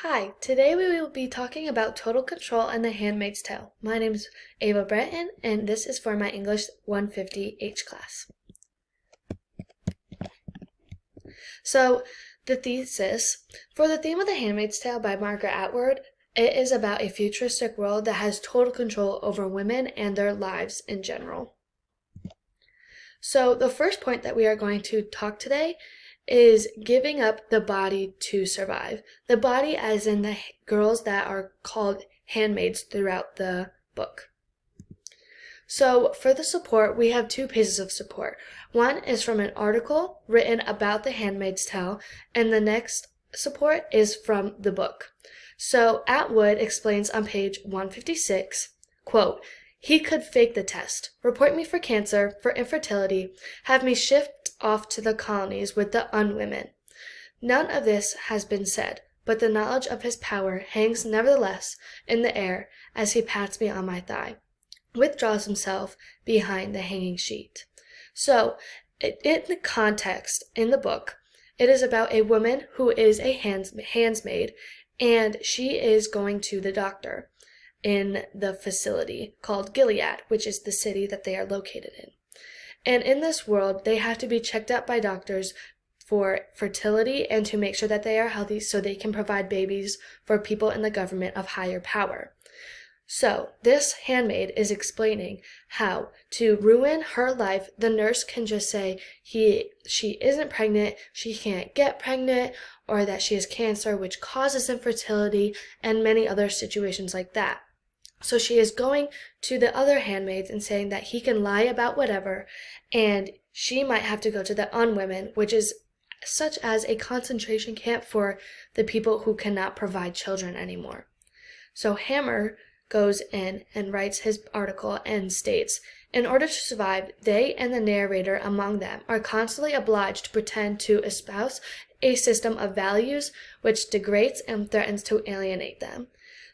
Hi, today we will be talking about total control and the Handmaid's Tale. My name is Ava Breton, and this is for my English 150H class. So, the thesis for the theme of The Handmaid's Tale by Margaret Atwood, it is about a futuristic world that has total control over women and their lives in general. So, the first point that we are going to talk today is giving up the body to survive. The body, as in the girls that are called handmaids throughout the book. So, for the support, we have two pieces of support. One is from an article written about the Handmaid's Tale, and the next support is from the book. So, Atwood explains on page 156, quote, "He could fake the test, report me for cancer, for infertility, have me shift off to the colonies with the unwomen. None of this has been said, but the knowledge of his power hangs nevertheless in the air as he pats me on my thigh, withdraws himself behind the hanging sheet." So, in the context in the book, it is about a woman who is a handsmaid, and she is going to the doctor in the facility called Gilead, which is the city that they are located in. And in this world, they have to be checked out by doctors for fertility and to make sure that they are healthy so they can provide babies for people in the government of higher power. So, this handmaid is explaining how to ruin her life. The nurse can just say she isn't pregnant, she can't get pregnant, or that she has cancer, which causes infertility, and many other situations like that. So she is going to the other handmaids and saying that he can lie about whatever, and she might have to go to the unwomen, which is such as a concentration camp for the people who cannot provide children anymore. So Hammer goes in and writes his article and states, "In order to survive, they and the narrator among them are constantly obliged to pretend to espouse a system of values which degrades and threatens to alienate them."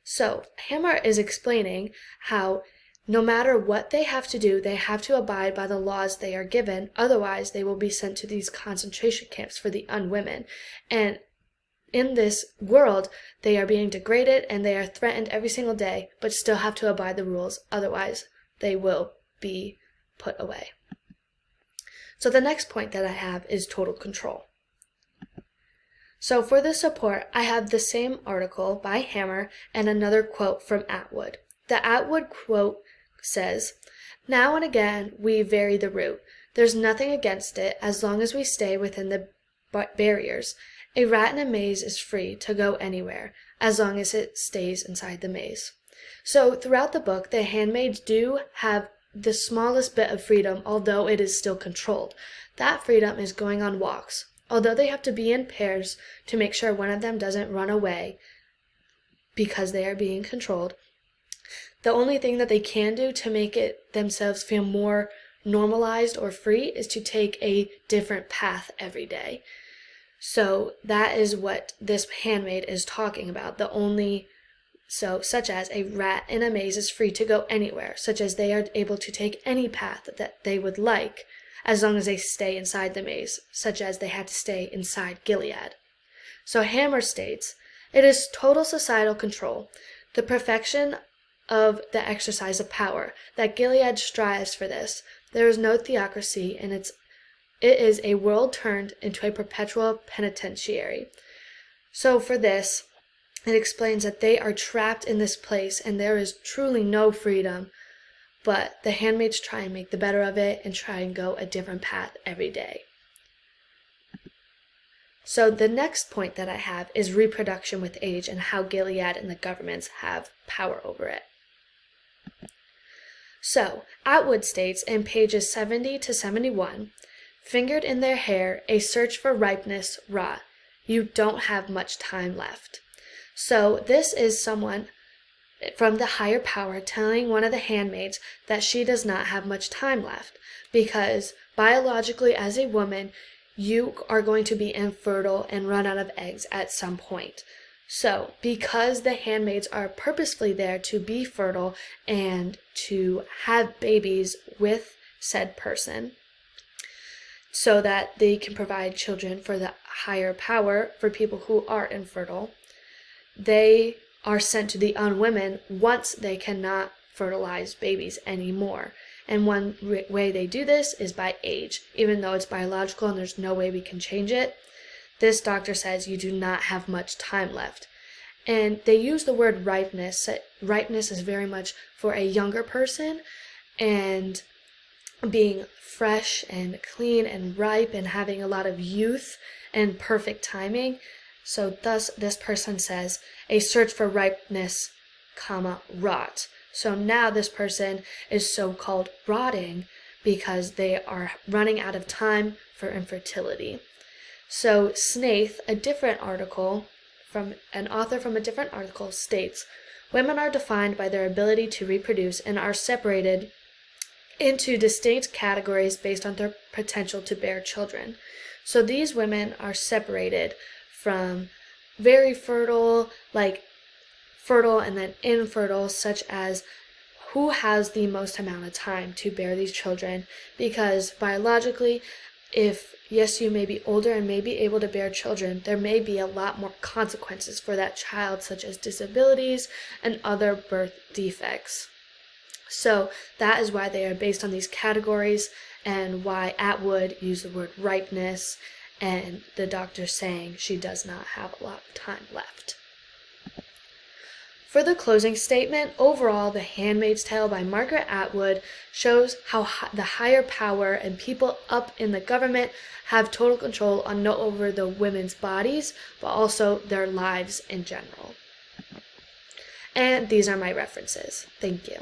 So, Hammer is explaining how no matter what they have to do, they have to abide by the laws they are given, otherwise they will be sent to these concentration camps for the unwomen. And in this world, they are being degraded and they are threatened every single day, but still have to abide the rules, otherwise they will be put away. So the next point that I have is total control. So for the support, I have the same article by Hammer and another quote from Atwood. The Atwood quote says, "Now and again we vary the route. There's nothing against it as long as we stay within the barriers. A rat in a maze is free to go anywhere as long as it stays inside the maze." So throughout the book, the handmaids do have the smallest bit of freedom, although it is still controlled. That freedom is going on walks. Although they have to be in pairs to make sure one of them doesn't run away because they are being controlled, the only thing that they can do to make it themselves feel more normalized or free is to take a different path every day. So that is what this handmaid is talking about. Such as a rat in a maze is free to go anywhere, such as they are able to take any path that they would like, as long as they stay inside the maze, such as they had to stay inside Gilead. So Hammer states, "It is total societal control, the perfection of the exercise of power, that Gilead strives for this. There is no theocracy, and it is a world turned into a perpetual penitentiary." So for this, it explains that they are trapped in this place and there is truly no freedom. But the handmaids try and make the better of it and try and go a different path every day. So the next point that I have is reproduction with age and how Gilead and the governments have power over it. So, Atwood states in pages 70 to 71, "Fingered in their hair, a search for ripeness wrought. You don't have much time left." So this is someone from the higher power telling one of the handmaids that she does not have much time left because biologically as a woman you are going to be infertile and run out of eggs at some point. So because the handmaids are purposefully there to be fertile and to have babies with said person so that they can provide children for the higher power for people who are infertile, they are sent to the unwomen once they cannot fertilize babies anymore. And one way they do this is by age. Even though it's biological and there's no way we can change it, this doctor says you do not have much time left. And they use the word ripeness. Ripeness is very much for a younger person, and being fresh and clean and ripe and having a lot of youth and perfect timing. So thus this person says a search for ripeness, rot. So now this person is so-called rotting because they are running out of time for infertility. So Snaith, a different article from an author from a different article, states, women are defined by their ability to reproduce and are separated into distinct categories based on their potential to bear children. So these women are separated from very fertile, like fertile and then infertile, such as who has the most amount of time to bear these children, because biologically, if yes, you may be older and may be able to bear children, there may be a lot more consequences for that child, such as disabilities and other birth defects. So that is why they are based on these categories, and why Atwood used the word ripeness, and the doctor saying she does not have a lot of time left. For the closing statement, overall, The Handmaid's Tale by Margaret Atwood shows how the higher power and people up in the government have total control on not over the women's bodies, but also their lives in general. And these are my references. Thank you.